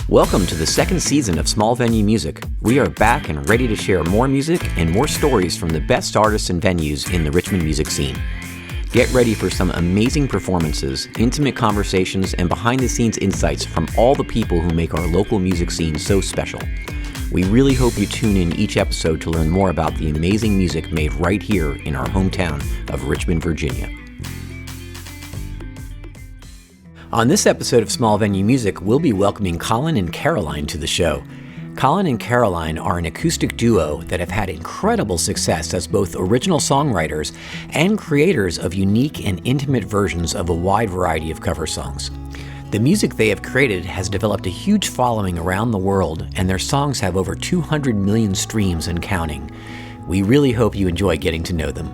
Welcome to the second season of Small Venue Music. We are back and ready to share more music and more stories from the best artists and venues in the Richmond music scene. Get ready for some amazing performances, intimate conversations, and behind-the-scenes insights from all the people who make our local music scene so special. We really hope you tune in each episode to learn more about the amazing music made right here in our hometown of Richmond, Virginia. On this episode of Small Venue Music, we'll be welcoming Colin and Caroline to the show. Colin and Caroline are an acoustic duo that have had incredible success as both original songwriters and creators of unique and intimate versions of a wide variety of cover songs. The music they have created has developed a huge following around the world, and their songs have over 200 million streams and counting. We really hope you enjoy getting to know them.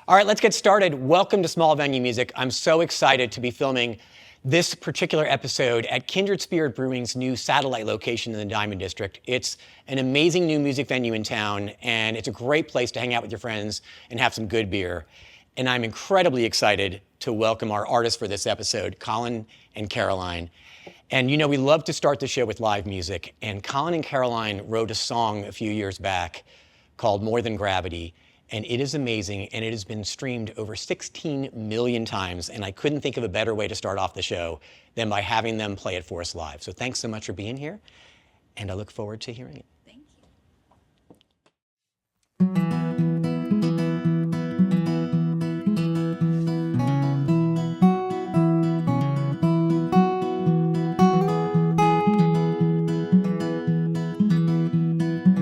All right, let's get started. Welcome to Small Venue Music. I'm so excited to be filming this particular episode at Kindred Spirit Brewing's new satellite location in the Diamond District. It's an amazing new music venue in town, and it's a great place to hang out with your friends and have some good beer. And I'm incredibly excited to welcome our artists for this episode, Colin and Caroline. And you know, we love to start the show with live music, and Colin and Caroline wrote a song a few years back called More Than Gravity. And it is amazing, and it has been streamed over 16 million times, and I couldn't think of a better way to start off the show than by having them play it for us live. So thanks so much for being here, and I look forward to hearing it. Thank you.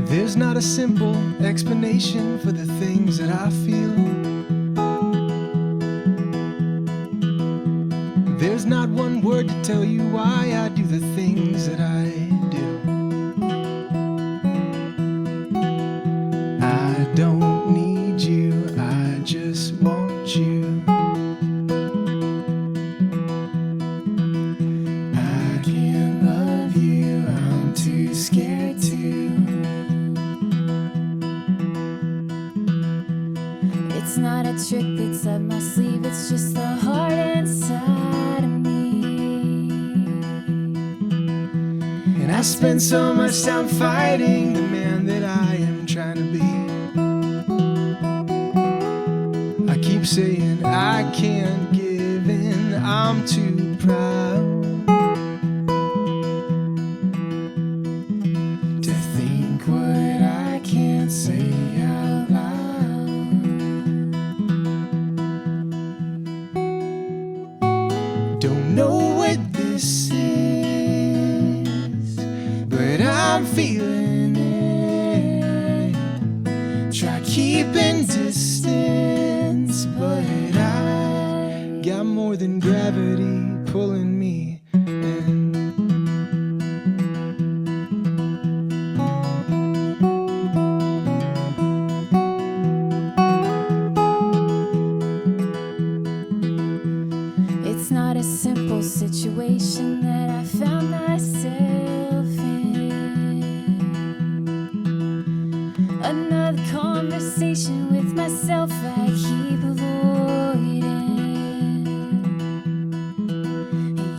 There's not a simple explanation for the things that I feel. There's not one word to tell you why I do the things that I do. I don't need you, I just want you. I can't love you, I'm too scared to. It's not a trick that's up my sleeve, it's just the heart inside of me. And I spend so much time fighting the man that I am trying to be. I keep saying I can't give in, I'm too proud to think what I can't say out loud. Don't know what this is, but I'm feeling it. Try keeping distance, but I got more than gravity pulling me in. It's not a simple situation that I found myself in. Another conversation with myself I keep avoiding.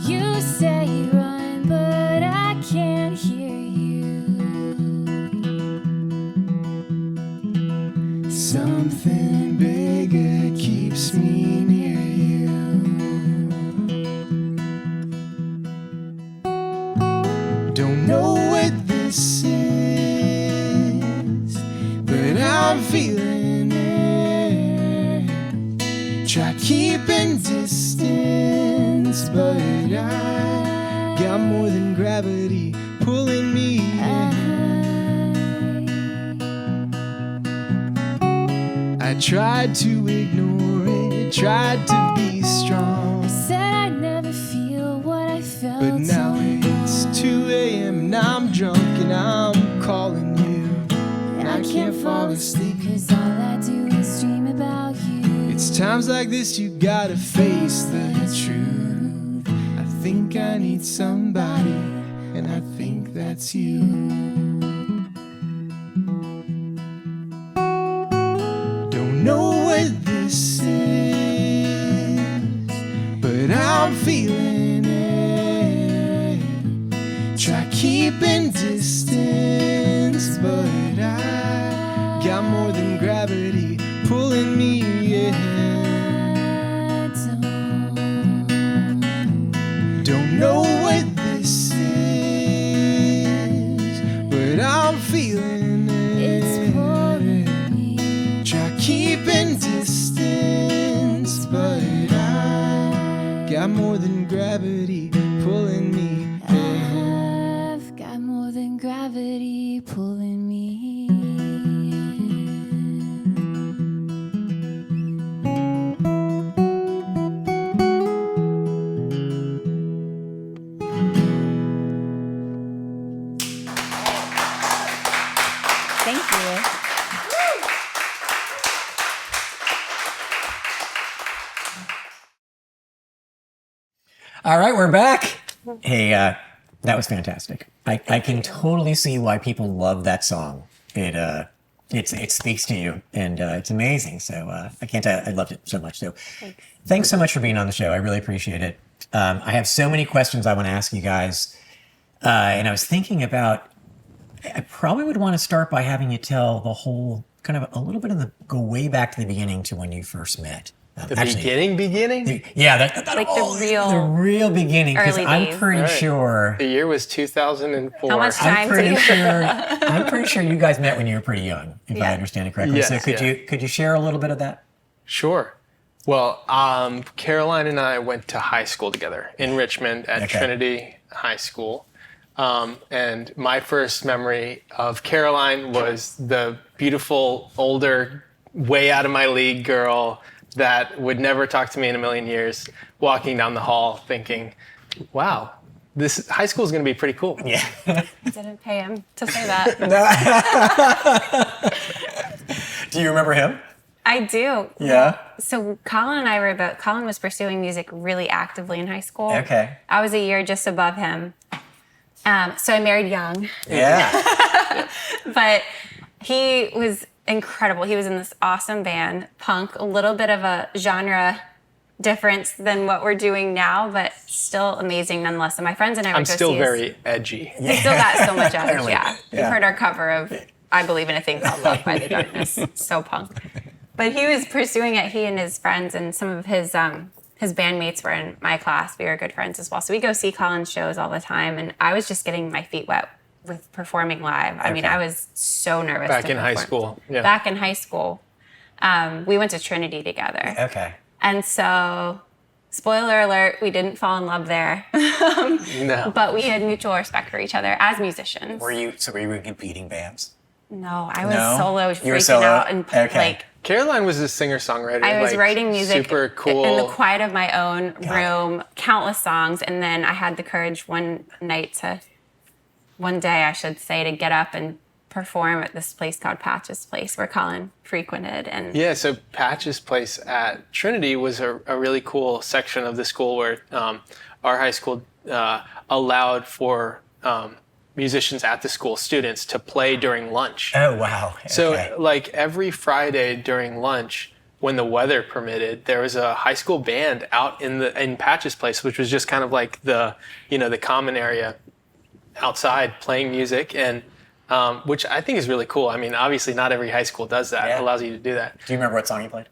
You say run, but I can't hear you. Something bigger keeps me near you. Don't know what this is, but I'm feeling it. Try keeping distance, but I got more than gravity pulling me in. I tried to ignore it, tried to be strong, I said I'd never feel what I felt. but now it's 2 a.m. and I'm drunk and I'm calling you. And I can't fall asleep, cause all I do is dream about you. It's times like this you gotta face the truth. I think I need somebody, and I think that's you. Don't know what this is, but I'm feeling it. than gravity pulling me. I've got more than gravity pulling me. Thank you. All right, we're back. Hey, that was fantastic. I can totally see why people love that song. It speaks to you, and it's amazing. So I loved it so much. So thanks so much for being on the show. I really appreciate it. I have so many questions I want to ask you guys, and I was thinking about. I probably would want to start by having you tell the whole kind of a little bit go way back to the beginning to when you first met. Beginning? Yeah, Like the real beginning. Because early I'm days. pretty sure. The year was 2004. How much time? I'm pretty sure you guys met when you were pretty young, if I Yeah. understand it correctly. Yes, So could you share a little bit of that? Sure. Well, Caroline and I went to high school together in Richmond at Trinity High School. And my first memory of Caroline was the beautiful, older, way out of my league girl that would never talk to me in a million years, walking down the hall thinking, wow, this high school is going to be pretty cool. Yeah. Didn't pay him to say that. Do you remember him? I do. Yeah. So Colin and I Colin was pursuing music really actively in high school. Okay. I was a year just above him. So I married young, Yeah. but he was incredible. He was in this awesome band, punk, a little bit of a genre difference than what we're doing now, but still amazing nonetheless. So my friends and I would I'm go still see very edgy. We still got so much edge, Apparently. yeah. You've Yeah. heard our cover of I Believe in a Thing Called Love by the Darkness. So punk. But he was pursuing it, he and his friends, and some of his bandmates were in my class. We were good friends as well. So we go see Colin's shows all the time, and I was just getting my feet wet with performing live. I mean, I was so nervous. Back to in high perform. school. Yeah. Back in high school. We went to Trinity together. Okay. And so, spoiler alert, we didn't fall in love there. No. But we had mutual respect for each other as musicians. Were you in competing bands? No, I was No? solo, You were freaking solo? out, and Okay. like Caroline was a singer-songwriter. I was like, writing music super cool. in the quiet of my own room, countless songs, and then I had the courage one day, I should say, to get up and perform at this place called Patch's Place, where Colin frequented. And Yeah, so Patch's Place at Trinity was a really cool section of the school where our high school allowed for musicians at the school, students, to play during lunch. Oh, wow. Okay. So like every Friday during lunch, when the weather permitted, there was a high school band out in Patch's Place, which was just kind of like the common area outside playing music, and which I think is really cool. I mean, obviously not every high school does that. Yeah. Allows you to do that. Do you remember what song you played?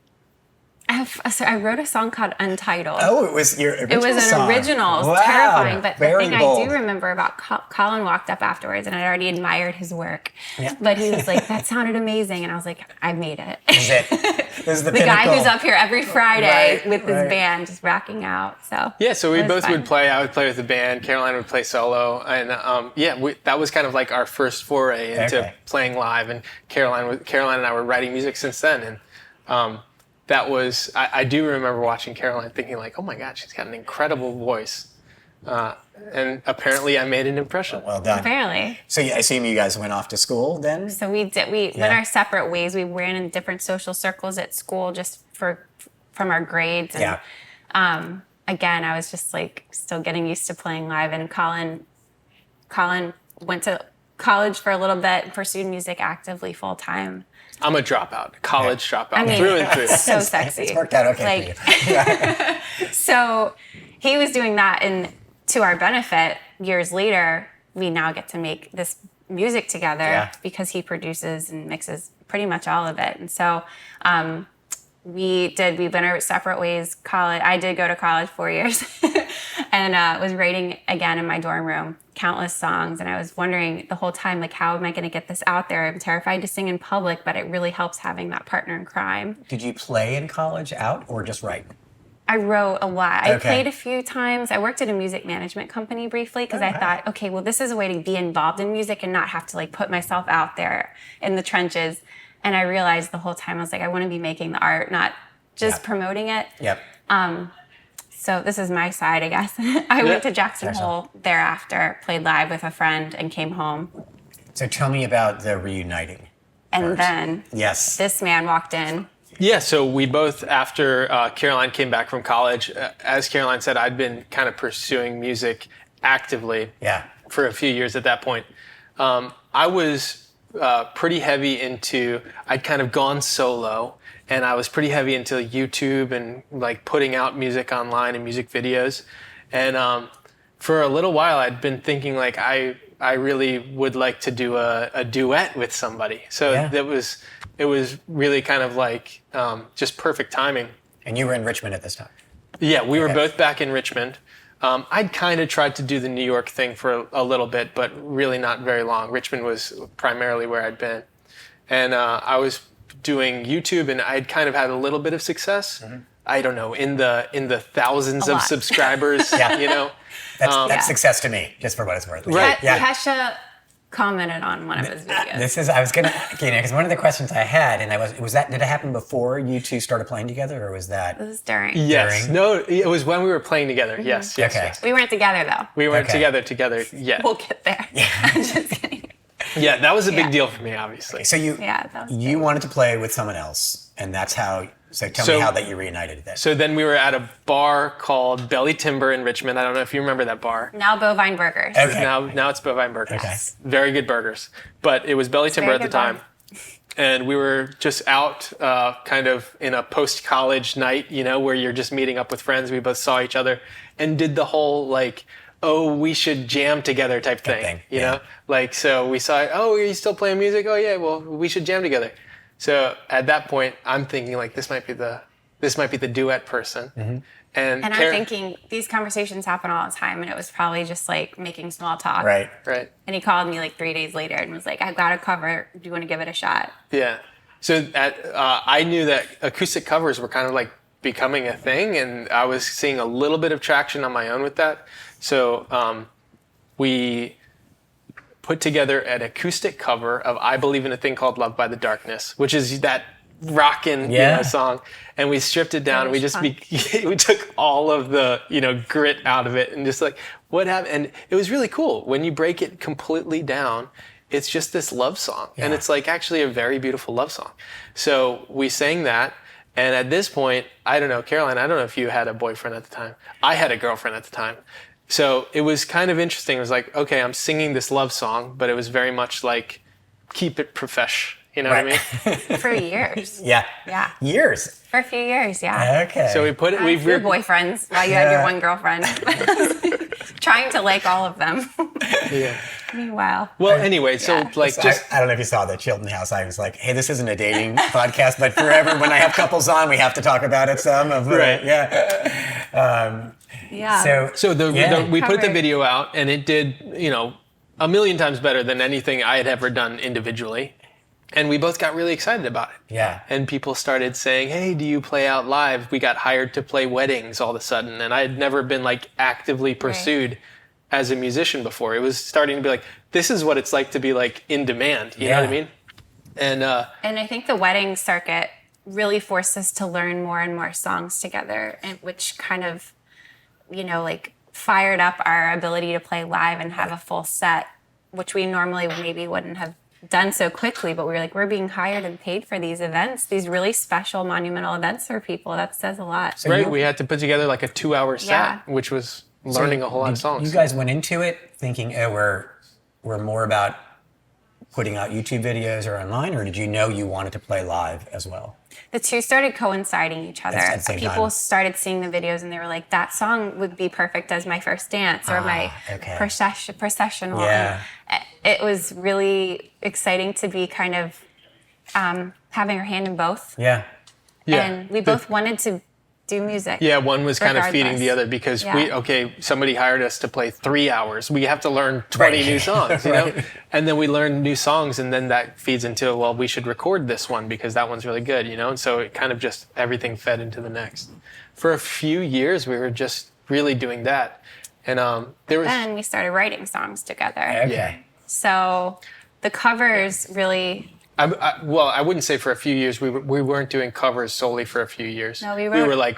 so I wrote a song called Untitled. Oh, it was your original It was an song. original. It was Wow, terrifying. But the very thing bold. I do remember about Colin walked up afterwards, and I'd already admired his work. Yeah. But he was like, that sounded amazing. And I was like, I made it. Is it? This is the The guy pinnacle. who's up here every Friday Right, with his right. band just rocking out. So Yeah, so we it was both fun. would play. I would play with the band. Caroline would play solo, and that was kind of like our first foray into Okay. playing live. And Caroline and I were writing music since then, and that was I do remember watching Caroline, thinking like, oh my God, she's got an incredible voice, and apparently I made an impression. Well done. Apparently. So I assume you guys went off to school then? So we went our separate ways. We ran in different social circles at school just from our grades. And, Yeah. again, I was just like still getting used to playing live. And Colin went to college for a little bit and pursued music actively full time. I'm a dropout, college dropout, I mean, through and through. so sexy. It's worked out okay for you. So he was doing that, and to our benefit, years later, we now get to make this music together Yeah. because he produces and mixes pretty much all of it. And so we went our separate ways. I did go to college 4 years and was writing again in my dorm room, countless songs. And I was wondering the whole time, like, how am I going to get this out there? I'm terrified to sing in public, but it really helps having that partner in crime. Did you play in college out or just write? I wrote a lot. I Okay. played a few times. I worked at a music management company briefly because I thought, okay, well, this is a way to be involved in music and not have to like put myself out there in the trenches. And I realized the whole time I was like, I want to be making the art, not just promoting it. Yep. So this is my side, I guess. I went to Jackson Hole thereafter, played live with a friend, and came home. So tell me about the reuniting. And then Yes. this man walked in. Yeah, so we both, after Caroline came back from college, as Caroline said, I'd been kind of pursuing music actively for a few years at that point. I was pretty heavy into, I'd kind of gone solo, and I was pretty heavy into YouTube and like putting out music online and music videos. And for a little while, I'd been thinking like, I really would like to do a duet with somebody. So it was really kind of like just perfect timing. And you were in Richmond at this time. Yeah, we were both back in Richmond. I'd kind of tried to do the New York thing for a little bit, but really not very long. Richmond was primarily where I'd been. And I was doing YouTube, and I'd kind of had a little bit of success. I don't know, in the thousands of subscribers, you know. That's success to me, just for what it's worth. Right. Kesha commented on one of his videos. I was gonna, because one of the questions I had, and did it happen before you two started playing together, or was that? This is during. Yes. During? No, it was when we were playing together. Yes. Okay. We weren't together though. We weren't together yet. We'll get there. I'm just kidding. Yeah, that was a big deal for me, obviously. So you that was you wanted to play with someone else, and that's how. So tell me how that you reunited then. So then we were at a bar called Belly Timber in Richmond. I don't know if you remember that bar. Now Bovine Burgers. Okay. Now it's Bovine Burgers. Okay. Very good burgers. But it was Belly Timber very at the good time. bar. And we were just out kind of in a post-college night, you know, where you're just meeting up with friends. We both saw each other and did the whole like, oh, we should jam together type thing. You know? Like, so we saw, oh, are you still playing music? Oh yeah, well, we should jam together. So at that point, I'm thinking like, this might be the duet person. And I'm thinking these conversations happen all the time, and it was probably just like making small talk. Right. And he called me like 3 days later and was like, "I've got a cover. Do you want to give it a shot?" Yeah. So I knew that acoustic covers were kind of like becoming a thing, and I was seeing a little bit of traction on my own with that. So we put together an acoustic cover of "I Believe in a Thing Called Love by the Darkness," which is that rockin' song, and we stripped it down. We just we took all of the grit out of it, and just like what happened. And it was really cool when you break it completely down. It's just this love song, and it's like actually a very beautiful love song. So we sang that, and at this point, I don't know, Caroline, I don't know if you had a boyfriend at the time. I had a girlfriend at the time. So it was kind of interesting. It was like, okay, I'm singing this love song, but it was very much like keep it profesh. You know what I mean? For years. Yeah. Years. For a few years, yeah. Okay. So we put it. I had 2 boyfriends while you had your one girlfriend. Trying to like all of them. Yeah. Meanwhile. Well, anyway, so like just I don't know if you saw the Chilton House. I was like, hey, this isn't a dating podcast, but forever when I have couples on, we have to talk about it some. Right. Yeah. So we put the video out, and it did a million times better than anything I had ever done individually. And we both got really excited about it. Yeah. And people started saying, hey, do you play out live? We got hired to play weddings all of a sudden. And I had never been like actively pursued as a musician before. It was starting to be like, this is what it's like to be like in demand. You know what I mean? And I think the wedding circuit really forced us to learn more and more songs together, and which kind of, like fired up our ability to play live and have a full set, which we normally maybe wouldn't have done so quickly. But we were like, we're being hired and paid for these events, these really special monumental events for people. That says a lot. So we had to put together like a 2-hour set, which was learning a whole lot of songs. You guys went into it thinking, oh, we're more about putting out YouTube videos or online, or did you know you wanted to play live as well? The two started coinciding each other. At the same People time. started seeing the videos and they were like, that song would be perfect as my first dance or my processional. Yeah. And it was really exciting to be kind of having our hand in both. Yeah. And we both wanted to do music. Yeah, one was kind of feeding regardless. the other because Yeah. somebody hired us to play 3 hours. We have to learn 20 Right. new songs, you know? Right. And then we learn new songs, and then that feeds into, well, we should record this one because that one's really good, you know? And so it kind of just, everything fed into the next. For a few years, we were just really doing that. And there was... Then we started writing songs together. Okay. So the covers really... well, I wouldn't say for a few years. We weren't doing covers solely for a few years. No, we We were wrote- like,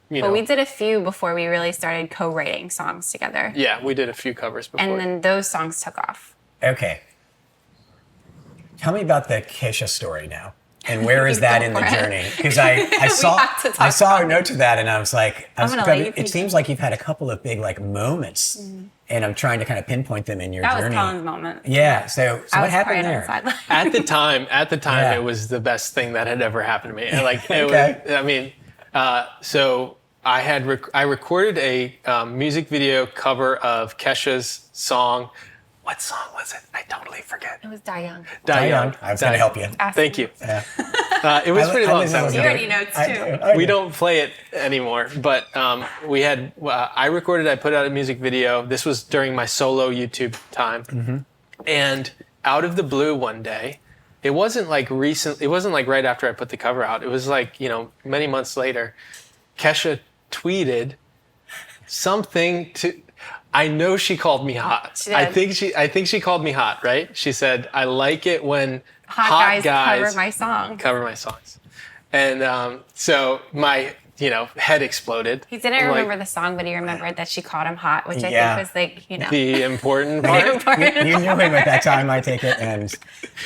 you know... But we did a few before we really started co-writing songs together. Yeah, we did a few covers before. And then those songs took off. Okay. Tell me about the Kesha story now. And where is that in the Go for it. journey? Because I saw have to talk I saw a note to that, and I was like, gonna let you it seems like you've had a couple of big like moments, and I'm trying to kind of pinpoint them in your That was journey. Colin's moment. Yeah. So I what was happened crying on the there? sideline. At the time, Yeah. it was the best thing that had ever happened to me. And like, it Okay. was, I mean, so I had I recorded a music video cover of Kesha's song. What song was it? I totally forget. It was Die Young. Die Young. I was going to help you. Ask Thank me. you. It was pretty long time You ago. already notes too. We don't play it anymore, but we had. I recorded. I put out a music video. This was during my solo YouTube time, and out of the blue one day, it wasn't like recent. It wasn't like right after I put the cover out. It was like many months later. Kesha tweeted something to. I know she called me hot. She did. I think she called me hot. Right? She said, "I like it when Hot guys cover my song. cover my songs," and so my head exploded. He didn't I'm like, remember the song, but he remembered that she called him hot, which I Yeah. think was like, the important very part. important. You knew him at that time, I take it, and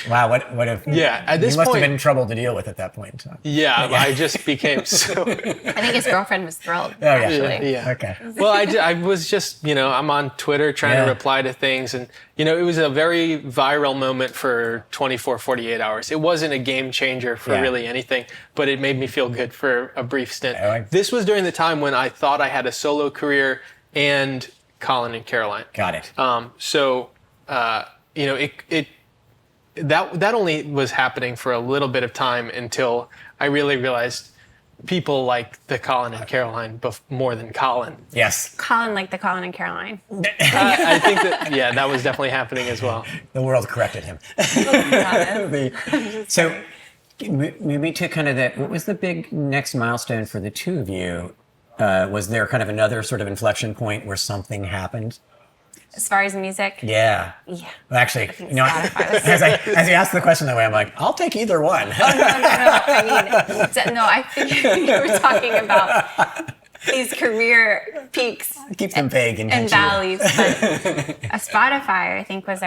wow, what if? Yeah, at this you must point, have been in trouble to deal with at that point in time. yeah, I just became so. I think his girlfriend was thrilled. Oh, yeah. Actually. Yeah. Okay. Well, I was just, I'm on Twitter trying Yeah. to reply to things. And, it was a very viral moment for 24, 48 hours. It wasn't a game changer for Yeah. really anything, but it made me feel good for a brief stint. I like- This was during the time when I thought I had a solo career and Colin and Caroline. Got it. That only was happening for a little bit of time until I really realized people like the Colin and Caroline more than Colin. Yes. Colin like the Colin and Caroline. I think that was definitely happening as well. The world corrected him. So, moving to kind of what was the big next milestone for the two of you? Was there kind of another sort of inflection point where something happened? As far as music, Yeah. yeah. Well, actually, Spotify was- as you asked the question that way, I'm like, I'll take either one. I think you were talking about these career peaks Keep them vague and and catchy. valleys. But Spotify, I think, was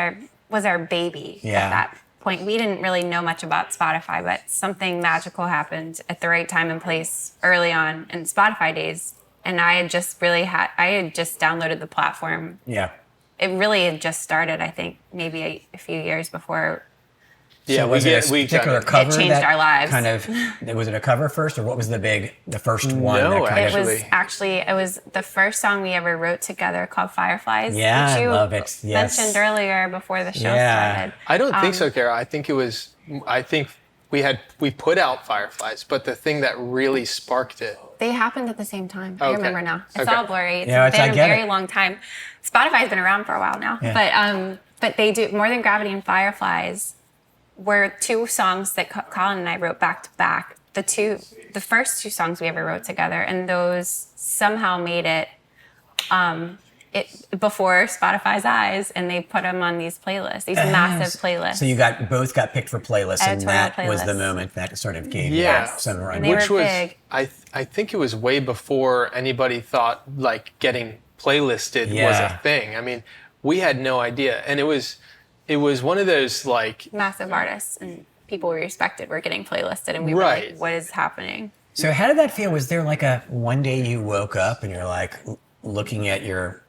our baby Yeah. at that point. We didn't really know much about Spotify, but something magical happened at the right time and place early on in Spotify days. And I had just downloaded the platform. Yeah. It really had just started, I think, maybe a few years before. Yeah, So was it a particular cover It changed that our lives. kind of, was it a cover first, or what was the first one? No, that kind It of, it was the first song we ever wrote together called Fireflies. Yeah, which I you love it. Yes. mentioned earlier before the show Yeah. started. I don't think so, Kara. I think we put out Fireflies, but the thing that really sparked it. They happened at the same time. I Okay. remember now. It's Okay. all blurry. It's Yeah, I been a get very it. long time. Spotify's been around for a while now. Yeah. But they do More Than Gravity and Fireflies were two songs that Colin and I wrote back to back. The first two songs we ever wrote together, and those somehow made it before Spotify's eyes, and they put them on these playlists, these massive playlists. So you both got picked for playlists, and Editorial that was the playlists. moment that sort of gave Yeah. you some run. And they Which were was, big. I think it was way before anybody thought like getting playlisted was Yeah. a thing. I mean, we had no idea, and it was one of those like Massive artists and people we respected were getting playlisted, and we were Right. like, what is happening? So how did that feel? Was there like one day you woke up and you're like looking at your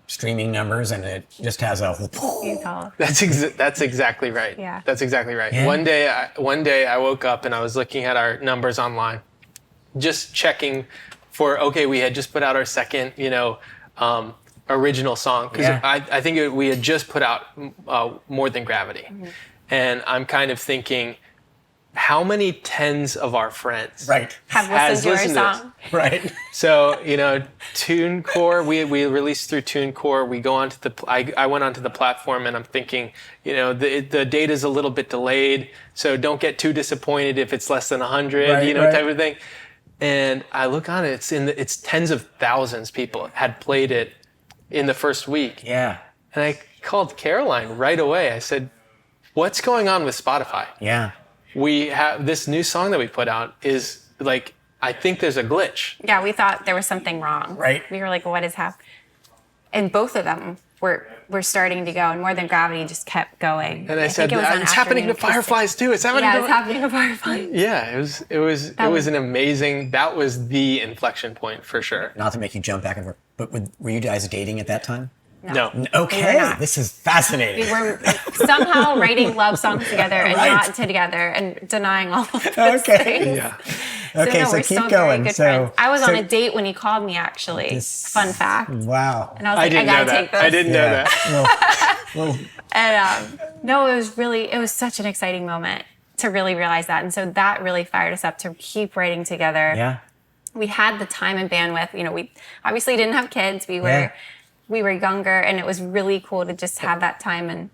streaming numbers and it just has a You tell. That's exactly right. Yeah. That's exactly right. Yeah. One day I woke up and I was looking at our numbers online, just checking for we had just put out our second original song because Yeah. I think we had just put out More Than Gravity, and I'm kind of thinking, how many tens of our friends Have has listened to our listened to this? song. Right. So, TuneCore, we released through TuneCore. We go onto I went onto the platform and I'm thinking, the data's a little bit delayed, so don't get too disappointed if it's less than 100, Right. type of thing. And I look on it, it's tens of thousands people had played it in the first week. Yeah. And I called Caroline right away. I said, what's going on with Spotify? Yeah. We have this new song that we put out is like, I think there's a glitch. Yeah, we thought there was something wrong. Right. We were like, what is happening? And both of them were starting to go, and More Than Gravity just kept going. And I said, think it was on it's happening to Afternoon Acoustic. Fireflies too. It's happening Yeah, to it's happening to Fireflies. Yeah, it was an amazing, that was the inflection point for sure. Not to make you jump back and forth, but were you guys dating at that time? No. Okay, not. this is fascinating. We were somehow writing love songs together and Right. not together and denying all of those Okay. things. Yeah. Okay, so we're keep still going. very good So- friends. I was so- on a date when he called me, actually. Fun fact. Wow. And I was like, I didn't know gotta that. take this. I didn't know that. Well, And no, it was such an exciting moment to really realize that. And so that really fired us up to keep writing together. yeah. We had the time and bandwidth. We obviously didn't have kids. We were Yeah. we were younger, and it was really cool to just have that time and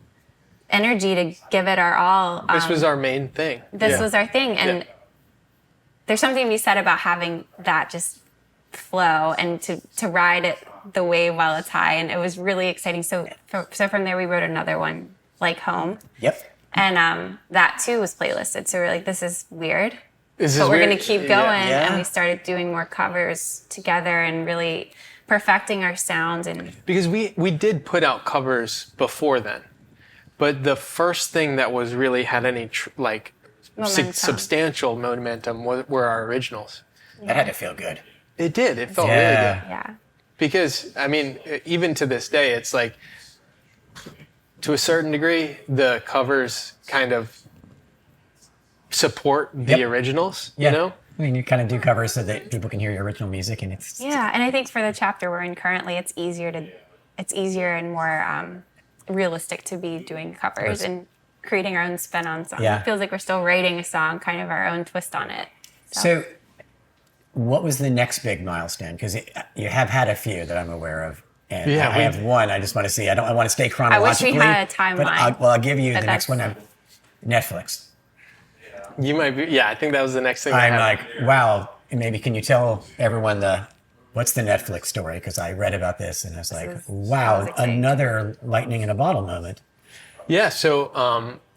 energy to give it our all. This was our main thing. This Yeah. was our thing. And Yeah. there's something to be said about having that just flow and to ride it the wave while it's high. And it was really exciting. So from there, we wrote another one, like Home. Yep. And that too was playlisted. So we're like, this is weird, This is but we're weird. going to keep Yeah. going. Yeah. And we started doing more covers together and really perfecting our sound. And Because we did put out covers before then, but the first thing that was really had any Momentum. substantial momentum were our originals. That had to feel good. It did. It felt Yeah. really good. yeah. Because, I mean, even to this day, it's like, to a certain degree, the covers kind of support the Yep. originals, I mean, you kind of do covers so that people can hear your original music, and it's Yeah, and I think for the chapter we're in currently, it's easier and more realistic to be doing covers and creating our own spin on songs. Yeah. It feels like we're still writing a song, kind of our own twist on it. So, what was the next big milestone? Because you have had a few that I'm aware of, and Yeah, I have one. I just want to see. I want to stay chronologically. had a timeline, But I'll give you but the next that's- one. Netflix. You might be, I think that was the next thing. that I'm happened. like, wow. Maybe can you tell everyone what's the Netflix story? Because I read about this and I was like, is- wow, that was exciting. another lightning in a bottle moment. Yeah, so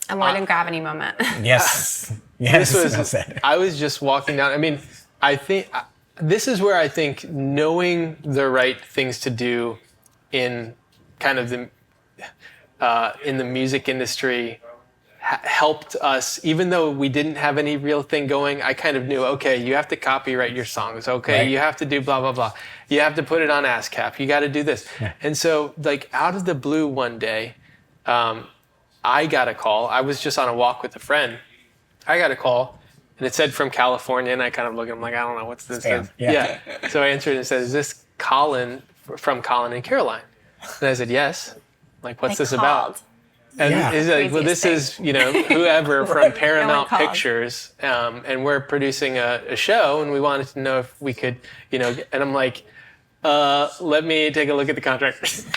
A More Than Gravity moment. Yes, yes. this well was, said. I was just walking down. I mean, I think this is where I think knowing the right things to do in kind of in the music industry helped us, even though we didn't have any real thing going. I kind of knew, okay, you have to copyright your songs. Okay, Right. you have to do blah, blah, blah. You have to put it on ASCAP. You got to do this. Yeah. And so, like, out of the blue one day, I got a call. I was just on a walk with a friend. I got a call, and it said from California, and I kind of looked at him like, I don't know, what's this? Spam. Yeah. So I answered and said, is this Colin from Colin and Caroline? And I said, yes. Like, what's They this about? called. And Yeah. he's like, well, this Craziest is, whoever from Paramount called. Pictures, and we're producing a show, and we wanted to know if we could, and I'm like, let me take a look at the contract.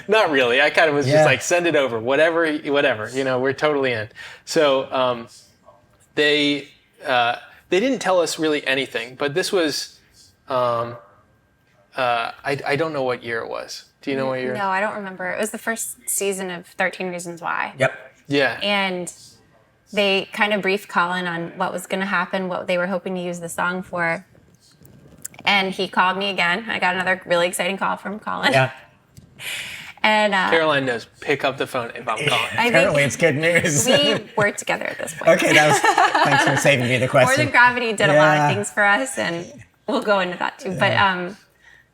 Not really. I kind of was Yeah. just like, send it over, whatever, we're totally in. So they didn't tell us really anything, but this was, I don't know what year it was. Do you know what year? No, I don't remember. It was the first season of 13 Reasons Why. Yep. Yeah. And they kind of briefed Colin on what was going to happen, what they were hoping to use the song for. And he called me again. I got another really exciting call from Colin. Yeah. And Caroline knows, pick up the phone if I'm calling. I Apparently, think it's good news. we worked together at this point. Okay, thanks for saving me the More question. Than Gravity did a lot Yeah. of things for us, and we'll go into that too.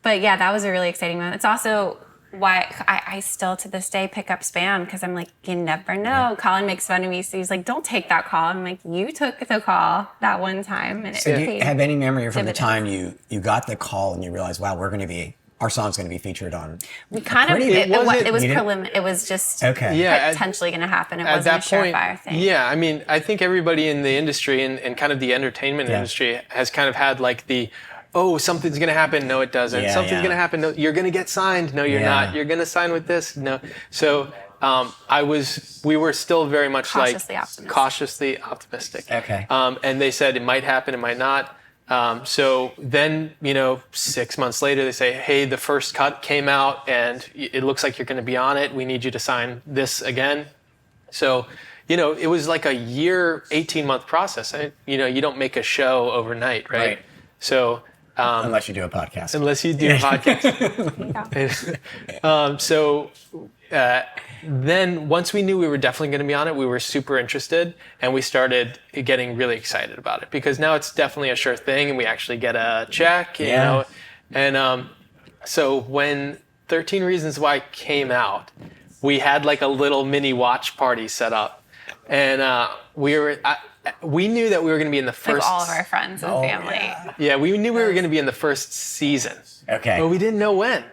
But yeah, that was a really exciting moment. It's also why I still to this day pick up spam, because I'm like, you never know. Colin makes fun of me, so he's like, don't take that call. I'm like, you took the call that one time, and it So do you paid. have any memory from the dividends. time you got the call and you realized, wow, we're going to be our song's going to be featured on. We kind of, It wasn't- it was You didn't- preliminary. It was just Okay. Yeah, potentially going to happen. It at wasn't that a point, surefire thing. yeah, I mean, I think everybody in the industry and kind of the entertainment Yeah. industry has kind of had like the, oh, something's going to happen. No, it doesn't. Yeah, Something's yeah. going to happen. No, you're going to get signed. No, you're Yeah. not. You're going to sign with this. No. So we were still very much Cautiously optimistic. Okay. And they said it might happen, it might not. So then, 6 months later, they say, hey, the first cut came out and it looks like you're going to be on it. We need you to sign this again. So, it was like a year, 18-month process. You don't make a show overnight, right? Right. So, Unless you do a podcast. unless you do a podcast. Then once we knew we were definitely going to be on it, we were super interested and we started getting really excited about it because now it's definitely a sure thing and we actually get a check, you know. And so when 13 Reasons Why came out, we had like a little mini watch party set up and we knew that we were going to be in the Like first. all of our friends and family. Yeah, we knew we were going to be in the first season. Okay. But we didn't know when,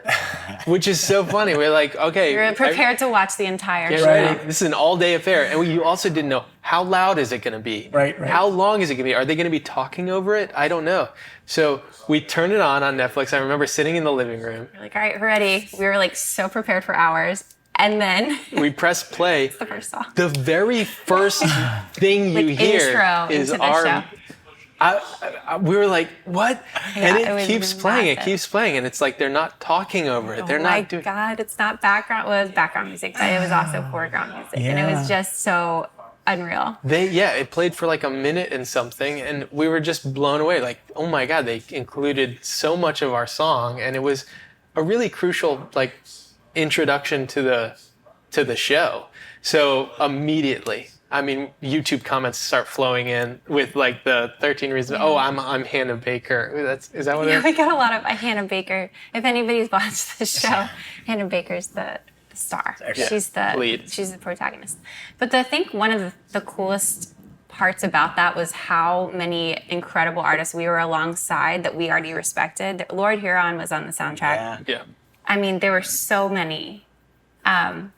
which is so funny. We're like, okay. We were prepared to watch the entire Get show. ready. This is an all-day affair. And you also didn't know, how loud is it going to be? Right. How long is it going to be? Are they going to be talking over it? I don't know. So we turned it on Netflix. I remember sitting in the living room. We're like, all right, we're ready. We were like so prepared for hours. And then We press play. the first song. The very first thing you Like hear intro is into the our... show. We were like, what? Yeah, and it it was keeps playing. It massive. keeps playing. And it's like they're not talking over it. They're Oh my not doing... God, it's not background. Well, it was background music, but it was also foreground music. And it was just so unreal. It played for like a minute and something, and we were just blown away. Like, oh my God, they included so much of our song, and it was a really crucial like introduction to the show. So immediately, I mean, YouTube comments start flowing in with like the 13 reasons. Oh, I'm Hannah Baker. Is that what it Yeah, is? we got a lot of Hannah Baker. If anybody's watched the show, Hannah Baker's the star. Yeah, She's the lead. She's the protagonist. But I think one of the coolest parts about that was how many incredible artists we were alongside that we already respected. Lord Huron was on the soundtrack. Yeah. I mean, there were so many.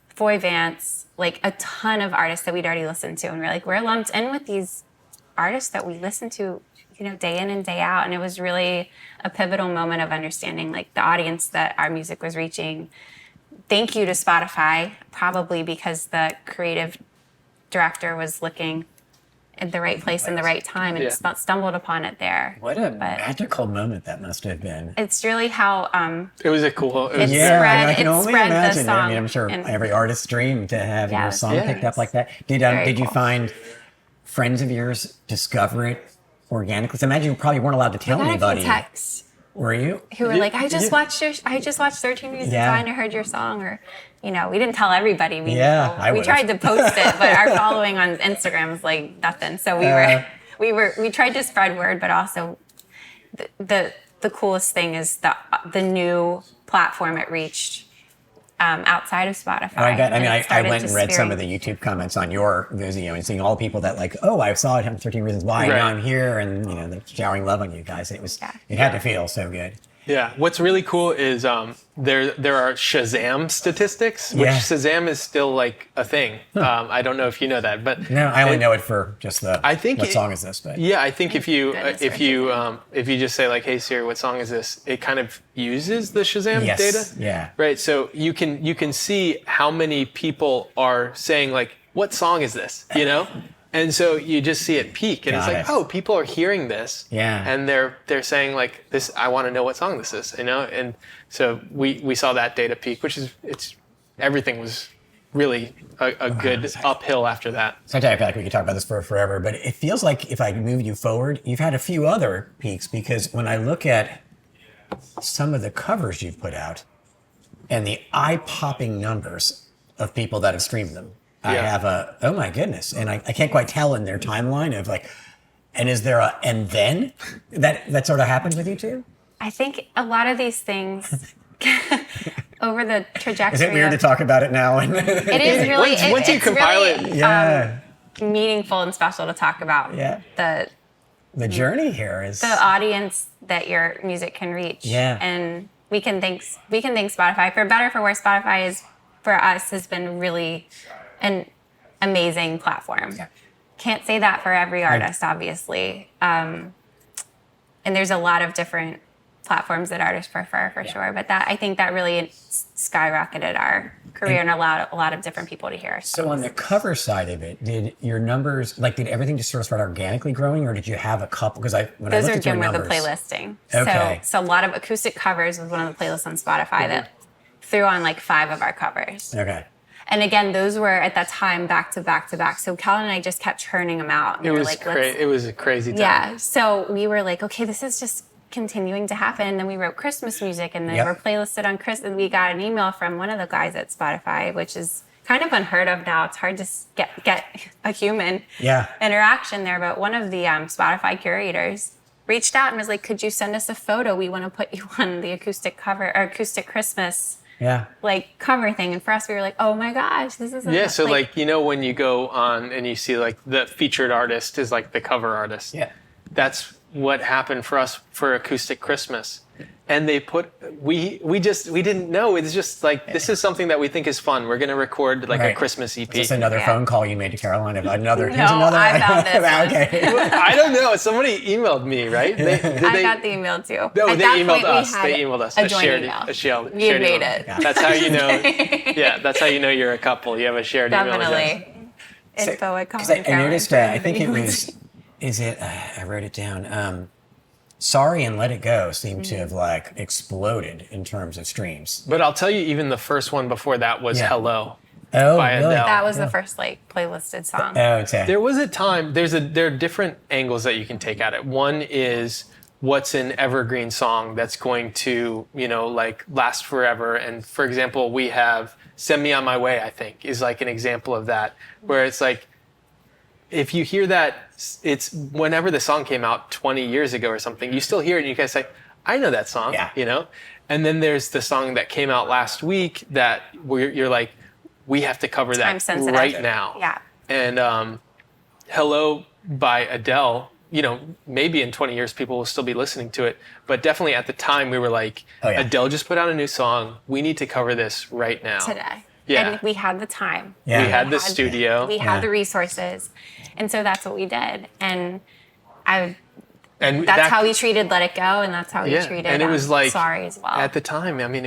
Foy Vance, like a ton of artists that we'd already listened to. And we're lumped in with these artists that we listen to, day in and day out. And it was really a pivotal moment of understanding like the audience that our music was reaching. Thank you to Spotify, probably because the creative director was looking at the right place in the right time and stumbled upon it there. What a magical moment that must have been. It's really how It was a cool... It Yeah, spread- I can it only spread the imagine. I song mean, I'm sure and- every artist's dream to have your Yes. song Yeah. picked up like that. Did Very you cool. find friends of yours discover it organically? 'Cause I imagine you probably weren't allowed to tell I got a anybody. few texts Were you? who were like, I just watched 13 Reasons Yeah. Why and I heard your song, or we didn't tell everybody. We I we would've. tried to post it, but our following on Instagram was like nothing. So we tried to spread word, but also the coolest thing is the new platform it reached outside of Spotify. I went and read some of the YouTube comments on your video and seeing all people that like, oh, I saw it on 13 Reasons Why, Right. now I'm here, and they're showering love on you guys. It had to feel so good. Yeah. What's really cool is there are Shazam statistics, which Yeah. Shazam is still like a thing. I don't know if you know that, but No, I only know it for just I think what song is this? But yeah, I think if you Goodness if you just say like, "Hey Siri, what song is this?" It kind of uses the Shazam Yes, data. yeah. Right. So you can see how many people are saying like, "What song is this?" And so you just see it peak, and Got it's like, it. oh, people are hearing this, Yeah. and they're saying like, this, I want to know what song this is, and so we saw that data peak, which is everything was really a good uphill after that. sometimes I feel like we could talk about this for forever, but it feels like if I move you forward, you've had a few other peaks, because when I look at some of the covers you've put out and the eye-popping numbers of people that have streamed them, I Yeah. have oh my goodness, and I can't quite tell in their timeline of like, and is there and then that sort of happened with you too? I think a lot of these things over the trajectory. Is it weird to of- talk about it now? It is really. Once you it's compile really, it. Yeah. meaningful and special to talk about. Yeah. The The journey here is audience that your music can reach. Yeah. And we can thank Spotify. For better or for worse, Spotify is, for us, has been really an amazing platform. Yeah. Can't say that for every artist, obviously. And there's a lot of different platforms that artists prefer, for sure. But I think that really skyrocketed our career and allowed a lot of different people to hear us. So on the cover side of it, did your numbers, did everything just sort of start organically growing, or did you have a couple? Because when I Those looked are at your done with numbers, the playlisting. Okay. So a lot of acoustic covers was one of the playlists on Spotify that threw on like 5 of our covers. Okay. And again, those were at that time back to back to back. So Colin and I just kept churning them out. And It we were was like, It was a crazy time. yeah. So we were like, okay, this is just continuing to happen. And then we wrote Christmas music, and then we're playlisted on Christmas. And we got an email from one of the guys at Spotify, which is kind of unheard of now. It's hard to get a human interaction there. But one of the Spotify curators reached out and was like, could you send us a photo? We want to put you on the acoustic cover or acoustic Christmas like cover thing. And for us, we were like, oh my gosh, this is So like, when you go on and you see like the featured artist is like the cover artist. Yeah. That's what happened for us for Acoustic Christmas. And they we didn't know. It's just like, this is something that we think is fun. We're going to record like a Christmas EP. Is this another phone call you made to Caroline? Here's another. I found this one. Okay. I don't know. Somebody emailed me, right? I got the email too. No, At they that emailed point, us. We had They emailed us. a joint email. We had made it. Yeah. That's how you know. Yeah, that's how you know you're a couple. You have a shared email address. Definitely. Info at Colin I Caroline. noticed, I think it was, I wrote it down. Sorry and Let It Go seemed to have like exploded in terms of streams. But I'll tell you, even the first one before that was Hello. Oh, by really? Adele. That was the first like playlisted song. Oh, okay. There was a time, there are different angles that you can take at it. One is what's an evergreen song that's going to, like last forever. And for example, we have Send Me On My Way, I think, is like an example of that, where it's like, if you hear that, it's whenever the song came out 20 years ago or something, you still hear it and you guys say, I know that song, And then there's the song that came out last week that you're like, we have to cover that right now. Yeah. And Hello by Adele, maybe in 20 years people will still be listening to it, but definitely at the time we were like, Adele just put out a new song. We need to cover this right now. Today. Yeah. And we had the time. Yeah. We had the studio. We had the resources. And so that's what we did. And that's how we treated Let It Go, and that's how we treated and it was like, Sorry as well. At the time, I mean,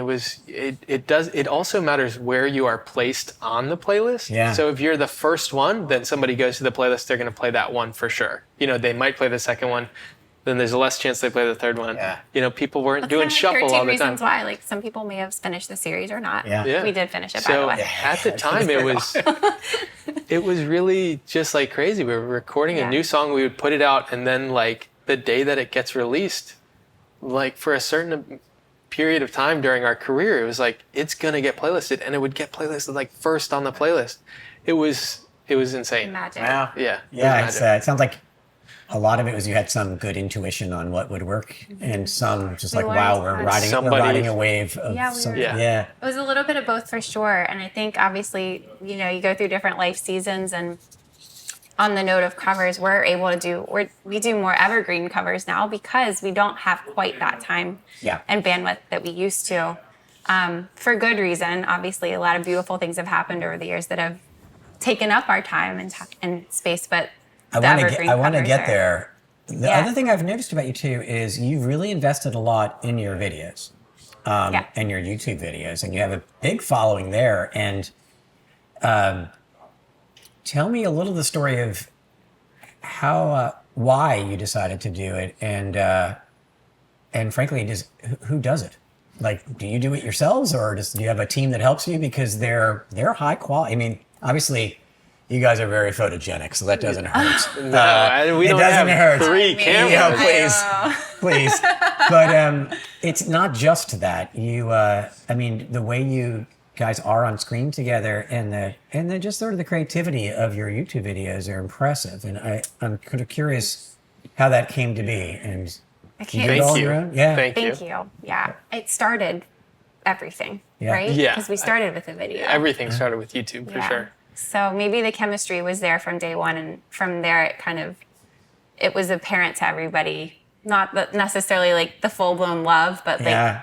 it also matters where you are placed on the playlist. Yeah. So if you're the first one, then somebody goes to the playlist, they're going to play that one for sure. They might play the second one. Then there's a less chance they play the third one. Yeah. People weren't doing shuffle all the time. 13 reasons why. Like, some people may have finished the series or not. Yeah. We did finish it, by the way. At the time, it was really just like crazy. We were recording a new song. We would put it out, and then like the day that it gets released, like for a certain period of time during our career, it was like, it's going to get playlisted, and it would get playlisted like first on the playlist. It was insane. Magic. Wow. Yeah. Yeah. It sounds like a lot of it was you had some good intuition on what would work, and some just like, wow, we're riding a wave of It was a little bit of both for sure. And I think obviously, you go through different life seasons, and on the note of covers, we do more evergreen covers now because we don't have quite that time and bandwidth that we used to. For good reason. Obviously, a lot of beautiful things have happened over the years that have taken up our time and space, but I want to get there. The other thing I've noticed about you too is you've really invested a lot in your videos, and your YouTube videos, and you have a big following there. And tell me a little the story of why you decided to do it, and frankly, who does it? Like, do you do it yourselves, or do you have a team that helps you? Because they're high quality. I mean, obviously, you guys are very photogenic, so that doesn't hurt. No, we don't have 3 cameras. Please. But it's not just that. The way you guys are on screen together, and the just sort of the creativity of your YouTube videos are impressive. And I'm kind of curious how that came to be. And you did it all on your own? Yeah. Thank you. Yeah. It started everything, right? Yeah. Because we started with a video. Everything started with YouTube, for sure. So maybe the chemistry was there from day one, and from there it was apparent to everybody, not necessarily like the full-blown love, but like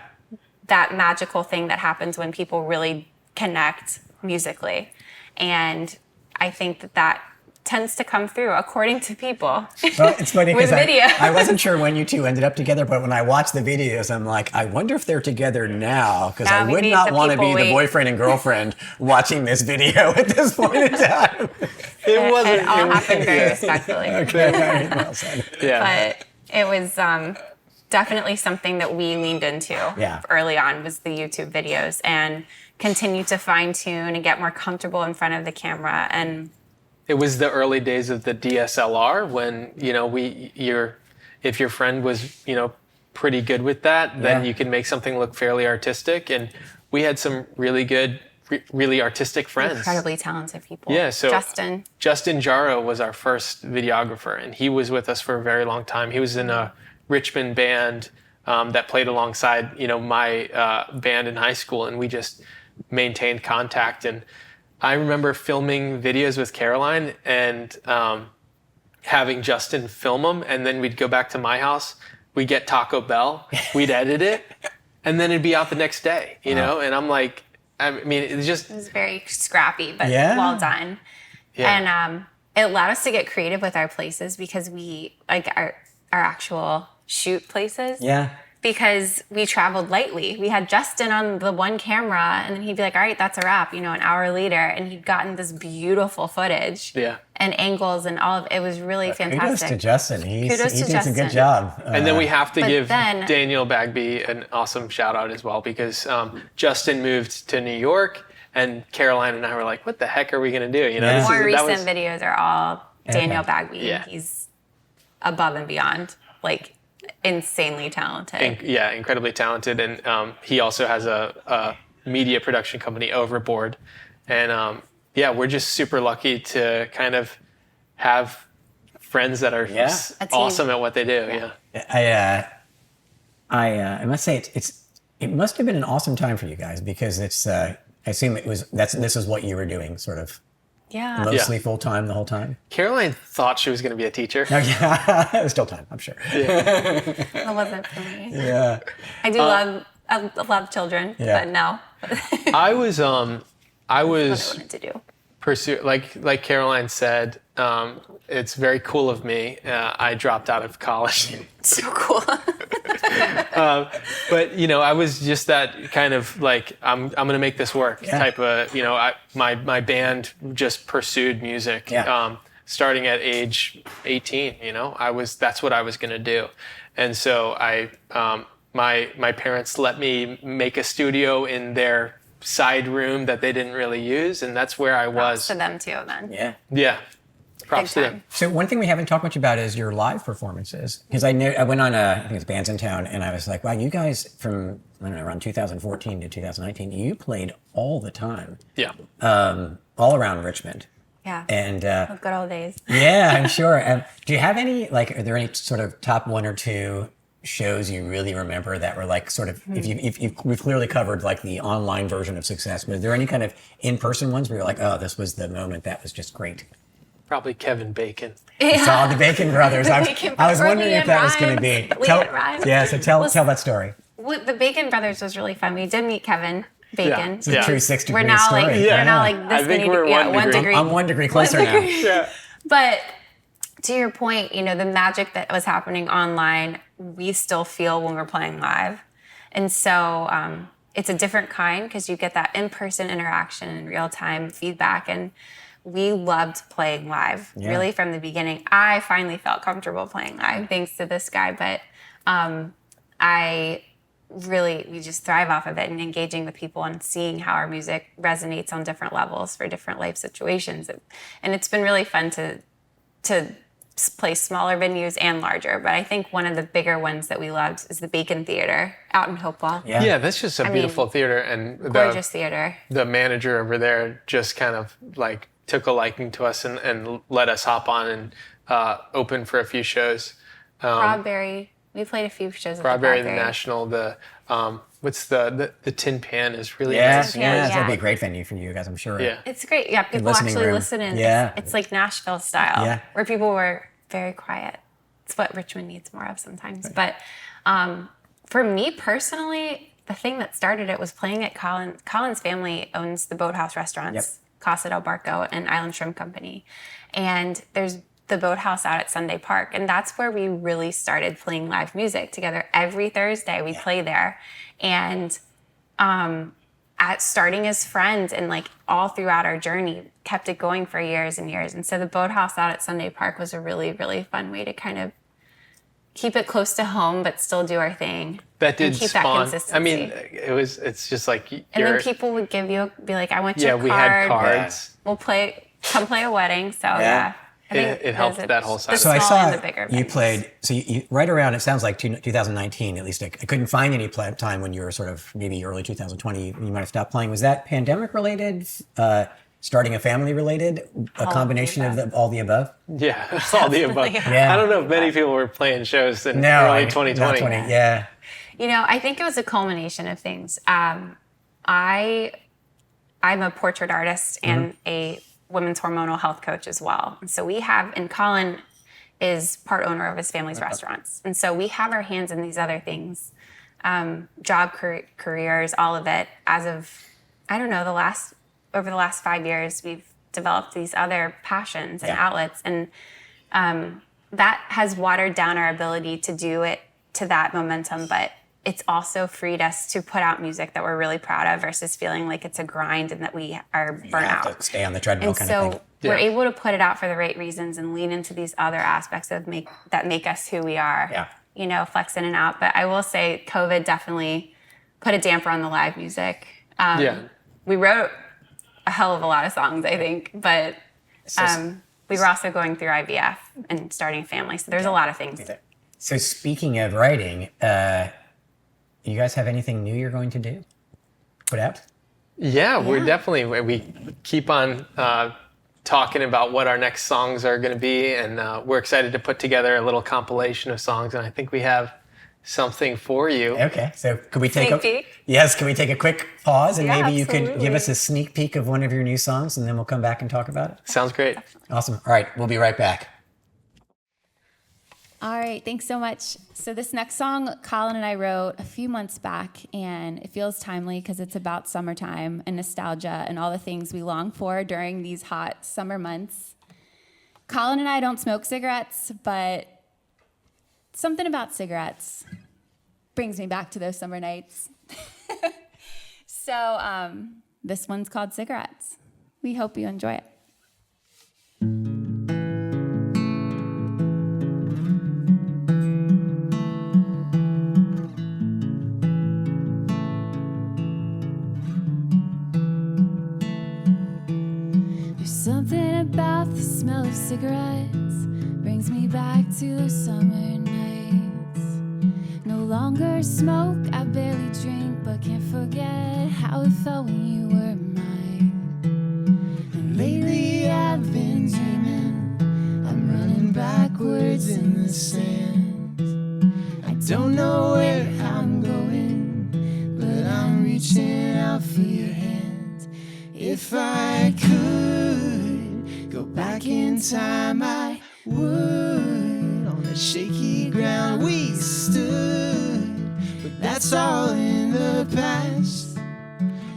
that magical thing that happens when people really connect musically. And I think that tends to come through according to people. Well, it's funny with because video. I wasn't sure when you two ended up together, but when I watched the videos, I'm like, I wonder if they're together now, because Now I we would made not the want to be people the wait. boyfriend and girlfriend watching this video at this point in time. It wasn't. It all it was- happened very respectfully. Okay, very well said. Yeah. But it was definitely something that we leaned into Yeah. early on, was the YouTube videos, and continue to fine tune and get more comfortable in front of the camera. And It was the early days of the DSLR when, if your friend was, pretty good with that, then Yeah. you can make something look fairly artistic. And we had some really good, really artistic friends. incredibly talented people. Yeah, so Justin. Justin Jaro was our first videographer, and he was with us for a very long time. He was in a Richmond band that played alongside, my band in high school, and we just maintained contact. And I remember filming videos with Caroline and having Justin film them, and then we'd go back to my house. We'd get Taco Bell, we'd edit it, and then it'd be out the next day, And I'm like, it's just, It was very scrappy, but Yeah. well done. yeah. And it allowed us to get creative with our places, because we, like our actual shoot places. Yeah. Because we traveled lightly. We had Justin on the one camera, and then he'd be like, all right, that's a wrap, an hour later. And he'd gotten this beautiful footage Yeah. and angles and all of it. Was really Kudos fantastic. to Justin. He Kudos to did a Justin. good job. And then we have to but give then- Daniel Bagby an awesome shout out as well, because Justin moved to New York, and Caroline and I were like, what the heck are we going to do? Yeah. More that recent was- videos are all Daniel Bagby. Yeah. He's above and beyond, like insanely talented. incredibly talented. And he also has a media production company, Overboard. And we're just super lucky to kind of have friends that are Yeah. A team. awesome at what they do. Yeah. I must say it must have been an awesome time for you guys, because it's I assume this is what you were doing sort of Yeah. mostly full time the whole time. Caroline thought she was going to be a teacher. Oh, yeah. It was still time, I'm sure. That wasn't for me. Yeah. I love children, Yeah. but no. I was What I wanted to do. pursue, like Caroline said, it's very cool of me. I dropped out of college. So cool. But I was just that kind of like, I'm gonna make this work type of, my band just pursued music. Yeah. Starting at age 18, that's what I was gonna do. And so my parents let me make a studio in their side room that they didn't really use, and that's where I was. To them too, then. Yeah. Yeah. Props to Big them. So one thing we haven't talked much about is your live performances, because I went on I think it's Bands in Town, and I was like, wow, you guys from around 2014 to 2019, you played all the time, Yeah. all around Richmond. Yeah. And Good old days. yeah, I'm sure. Do you have any are there any sort of top one or two shows you really remember that were like sort of we've clearly covered like the online version of success, but are there any kind of in-person ones where you're like, oh, this was the moment that was just great? Probably Kevin Bacon. I saw the Bacon Brothers. I was or wondering if Leanne that was going to be. Leanne Rhymes. Yeah, so tell that story. The Bacon Brothers was really fun. We did meet Kevin Bacon. It's a true 6 degree We're now story. we're now like this I think many. we're yeah, 1 degree. I'm 1 degree closer now. Yeah. But to your point, the magic that was happening online, we still feel when we're playing live. And so it's a different kind, because you get that in-person interaction and real-time feedback. And we loved playing live, really from the beginning. I finally felt comfortable playing live thanks to this guy. But we just thrive off of it, and engaging with people and seeing how our music resonates on different levels for different life situations. And it's been really fun to play smaller venues and larger. But I think one of the bigger ones that we loved is the Bacon Theater out in Hopewell. Yeah, that's just a beautiful theater, and Gorgeous theater. the manager over there just kind of like took a liking to us and let us hop on and open for a few shows. Broadberry. We played a few shows at the Broadberry, the Broadberry. National, what's the Tin Pan is really Yeah, nice. yeah, that'd be Yeah. a great venue for you guys, I'm sure. Yeah. It's great. Yeah, people listening actually room. listen in. Yeah. It's like Nashville style, Yeah. where people were very quiet. It's what Richmond needs more of sometimes. But for me personally, the thing that started it was playing at Colin's family owns the Boathouse restaurants, Casa del Barco and Island Shrimp Company. And there's the Boathouse out at Sunday Park. And that's where we really started playing live music together. Every Thursday we play there. And starting as friends and like all throughout our journey, kept it going for years and years. And so the Boathouse out at Sunday Park was a really, really fun way to kind of keep it close to home, but still do our thing. That did keep spawn. That consistency. I mean, it's just like and then people would be like, I want your card. We had cards. We'll come play a wedding. So I think it helped that whole side. So I saw you played, so you right around, it sounds like 2019, at least I couldn't find any time when you were sort of maybe early 2020, you might have stopped playing. Was that pandemic related, starting a family related, a combination of all the above? Yeah, it's all the above. Yeah. I don't know if many people were playing shows in early 2020. Yeah. You know, I think it was a culmination of things. I'm a portrait artist and a women's hormonal health coach as well. And so and Colin is part owner of his family's restaurants. And so we have our hands in these other things, job, careers, all of it. As of, I don't know, over the last 5 years, we've developed these other passions and outlets. And that has watered down our ability to do it to that momentum. But it's also freed us to put out music that we're really proud of versus feeling like it's a grind and that we are burnt out. Have to stay on the treadmill and kind so of thing. we're able to put it out for the right reasons and lean into these other aspects that make us who we are. Yeah. You know, flex in and out. But I will say COVID definitely put a damper on the live music. We wrote a hell of a lot of songs, I think, but we were also going through IVF and starting a family. So there's a lot of things. So speaking of writing, you guys have anything new you're going to put out? Yeah, we keep on talking about what our next songs are going to be, and we're excited to put together a little compilation of songs, and I think we have something for you. Okay, so could we take peek? Yes, can we take a quick pause and maybe you could give absolutely. us a sneak peek of one of your new songs and then we'll come back and talk about it? Sounds great. Awesome. All right, we'll be right back. All right, thanks so much. So this next song, Colin and I wrote a few months back, and it feels timely because it's about summertime and nostalgia and all the things we long for during these hot summer months. Colin and I don't smoke cigarettes, but something about cigarettes brings me back to those summer nights. So this one's called Cigarettes. We hope you enjoy it. Something about the smell of cigarettes brings me back to those summer nights. No longer smoke, I barely drink, but can't forget how it felt when you were mine. And lately I've been dreaming, I'm running backwards in the sand. I don't know where I'm going, but I'm reaching out for your hand. If I could go back in time, I would. On the shaky ground we stood, but that's all in the past.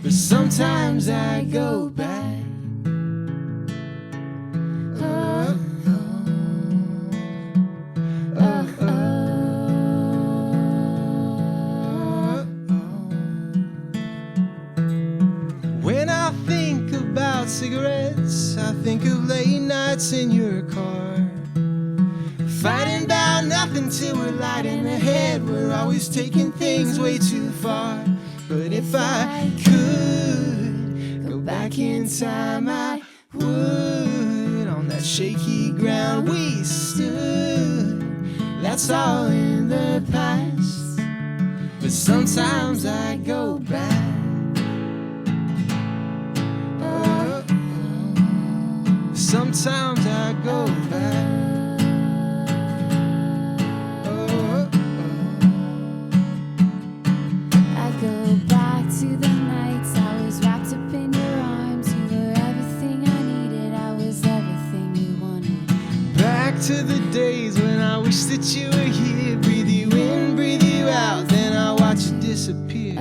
But sometimes I go back. Oh, oh, oh, oh, oh. When I think about cigarettes, I think of late nights in your car, fighting about nothing till we're lighting ahead. We're always taking things way too far. But if I could go back in time, I would. On that shaky ground we stood, that's all in the past. But sometimes I go back. Sometimes I go back. Oh, I go back to the nights I was wrapped up in your arms. You were everything I needed, I was everything you wanted. Back to the days when I wish that you were here. Breathe you in, breathe you out, then I watch you disappear.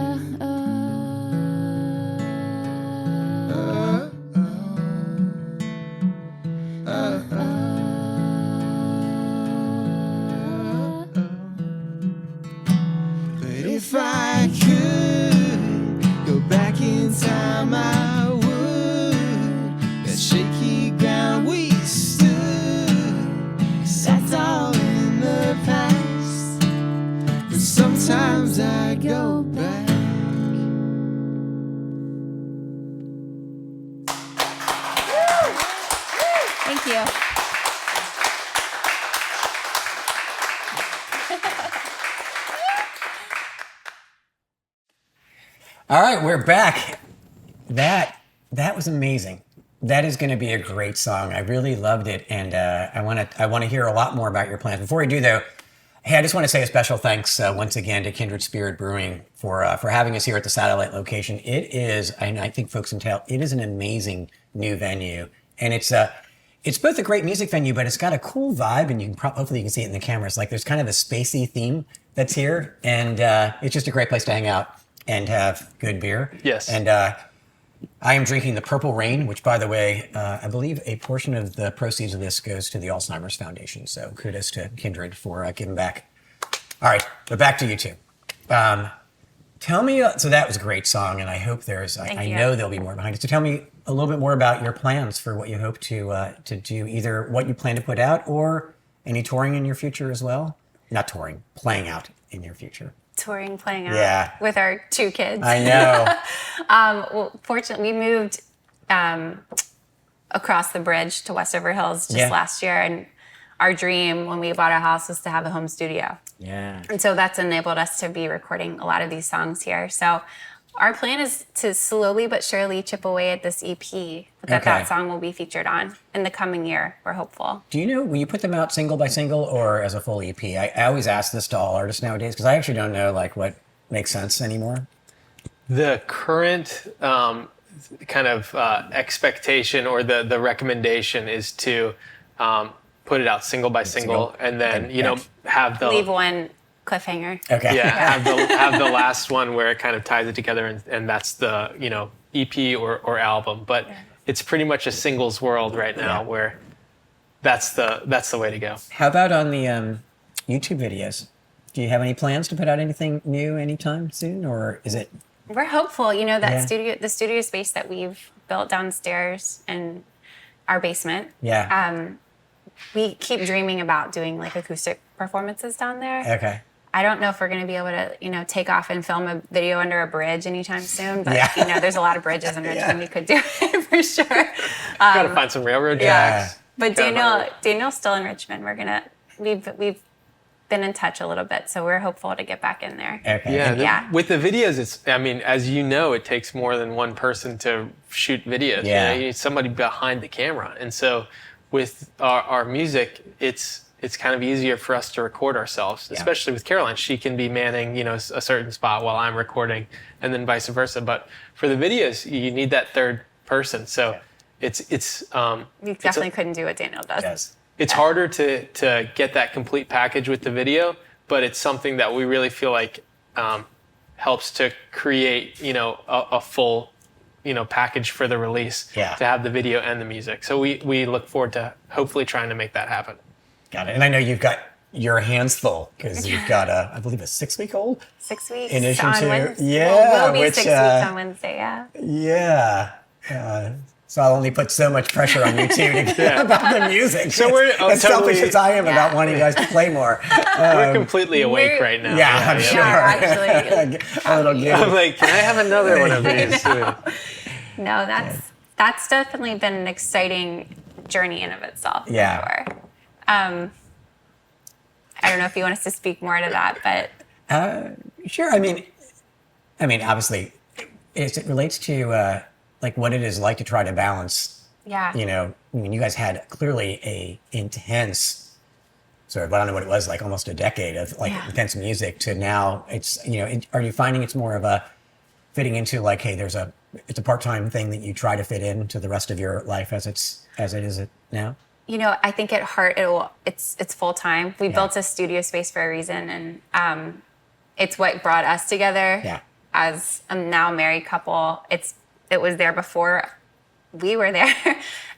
you. All right, we're back. That was amazing. That is going to be a great song. I really loved it, and I want to hear a lot more about your plans. Before we do, though, hey, I just want to say a special thanks once again to Kindred Spirit Brewing for having us here at the satellite location. It is, and I think folks can tell, it is an amazing new venue, and it's both a great music venue, but it's got a cool vibe, and you can hopefully you can see it in the cameras. Like there's kind of a spacey theme that's here, and it's just a great place to hang out and have good beer. Yes. And I am drinking the Purple Rain, which, by the way, I believe a portion of the proceeds of this goes to the Alzheimer's Foundation. So kudos to Kindred for giving back. All right, but back to you two. Tell me, so that was a great song, and I hope I know there'll be more behind it. So tell me a little bit more about your plans for what you hope to do, either what you plan to put out or any touring in your future as well. Not touring, playing out in your future. Touring, playing out with our 2 kids. I know. Well, fortunately, we moved across the bridge to Westover Hills just last year, and our dream when we bought our house was to have a home studio. Yeah. And so that's enabled us to be recording a lot of these songs here. So our plan is to slowly but surely chip away at this EP that song will be featured on in the coming year. We're hopeful. Do you know, will you put them out single by single or as a full EP? I always ask this to all artists nowadays because I actually don't know like what makes sense anymore. The current kind of expectation or the recommendation is to put it out single by single and then, have the... Leave one cliffhanger. Okay. Yeah, have the last one where it kind of ties it together and that's the, EP or album. But it's pretty much a singles world right now where that's the way to go. How about on the YouTube videos? Do you have any plans to put out anything new anytime soon, or is it? We're hopeful. The studio space that we've built downstairs in our basement. Yeah. We keep dreaming about doing like acoustic performances down there. Okay. I don't know if we're going to be able to, take off and film a video under a bridge anytime soon, but there's a lot of bridges in Richmond. We could do it for sure. Gotta find some railroad tracks. But Daniel's still in Richmond. We've been in touch a little bit, so we're hopeful to get back in there. Okay. With the videos, as you know, it takes more than one person to shoot videos. Yeah. You need somebody behind the camera, and so with our music, it's kind of easier for us to record ourselves, especially with Caroline. She can be manning, a certain spot while I'm recording, and then vice versa. But for the videos, you need that third person. So it's we definitely couldn't do what Daniel does. Yes. It's harder to get that complete package with the video, but it's something that we really feel like helps to create, a full, package for the release to have the video and the music. So we look forward to hopefully trying to make that happen. Got it. And I know you've got your hands full because you've got I believe a 6-week-old. 6 weeks. In addition on to Wednesday. We'll be 6 weeks on Wednesday. Yeah. Yeah. So I'll only put so much pressure on you two to get about the music. So we're as selfish as I am about wanting you guys to play more. We're completely awake right now. Yeah, I'm sure. Actually, a little giddy. I'm like, can I have another one of these? No, that's definitely been an exciting journey in of itself. Yeah. For sure. I don't know if you want us to speak more to that, but sure. I mean, obviously, it relates to like what it is like to try to balance. Yeah. You guys had clearly a intense sort of, I don't know what it was, like almost a decade of like intense music to now it's, are you finding it's more of a fitting into like, hey, it's a part-time thing that you try to fit into the rest of your life as it is now? I think at heart it's full time. We built a studio space for a reason, and it's what brought us together. Yeah. As a now married couple, it was there before we were there,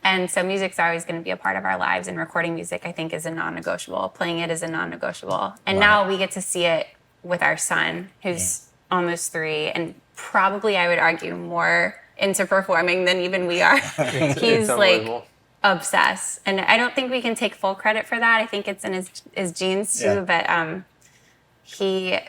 and so music's always going to be a part of our lives. And recording music, I think, is a non-negotiable. Playing it is a non-negotiable. And now we get to see it with our son, who's almost 3, and probably I would argue more into performing than even we are. He's like obsessed, and I don't think we can take full credit for that. I think it's in his genes too, but he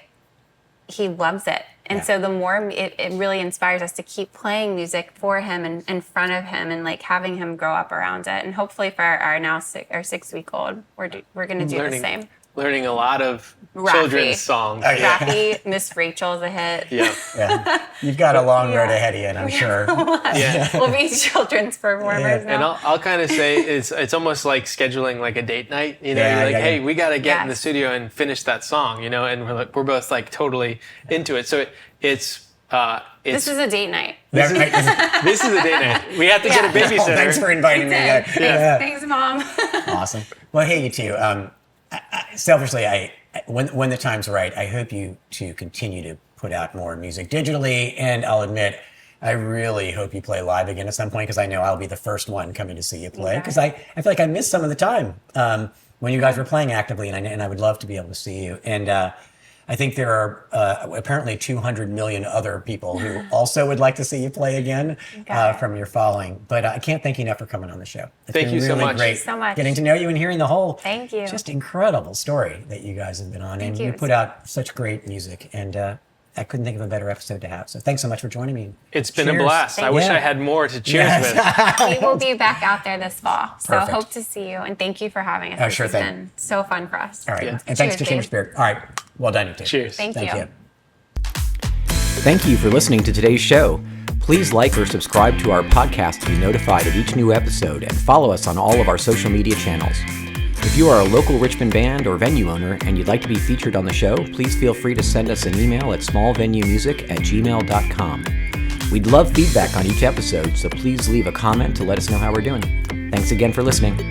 loves it, And so the more it really inspires us to keep playing music for him and in front of him and like having him grow up around it. And hopefully for our now 6-week-old, we're going to do the same. Learning a lot of Raffi. Children's songs. Oh, yeah. Raffi, Miss Rachel's a hit. Yeah. You've got a long road ahead of you, and I'm sure. We'll be children's performers now. And I'll kind of say it's almost like scheduling like a date night. You know, you're like, hey, we got to get in the studio and finish that song. You know, and we're both like totally into it. So it's this is a date night. This is a date night. We have to get a babysitter. Thanks for inviting me. Thanks, Mom. Awesome. Well, hey, you two. Selfishly, when the time's right, I hope you to continue to put out more music digitally. And I'll admit, I really hope you play live again at some point, because I know I'll be the first one coming to see you play. Because I feel like I missed some of the time when you guys were playing actively, and I would love to be able to see you. And I think there are apparently 200 million other people who also would like to see you play again from your following. But I can't thank you enough for coming on the show. It's Thank been you really so much. Great Thank you so much. getting to know you and hearing the whole just incredible story that you guys have been on. Thank and you. You put out such great music. And I couldn't think of a better episode to have. So thanks so much for joining me. It's been a blast. I wish I had more to cheers with. We will be back out there this fall. So Perfect. Hope to see you. And thank you for having us. Sure This thing. has been so fun for us. All right. Yeah. And thanks to Cheers, Kindred babe. Spirit. All right. Well done, you two. Cheers. Thank you. you. Thank you for listening to today's show. Please like or subscribe to our podcast to be notified of each new episode, and follow us on all of our social media channels. If you are a local Richmond band or venue owner and you'd like to be featured on the show, please feel free to send us an email at smallvenuemusic@gmail.com. We'd love feedback on each episode, so please leave a comment to let us know how we're doing. Thanks again for listening.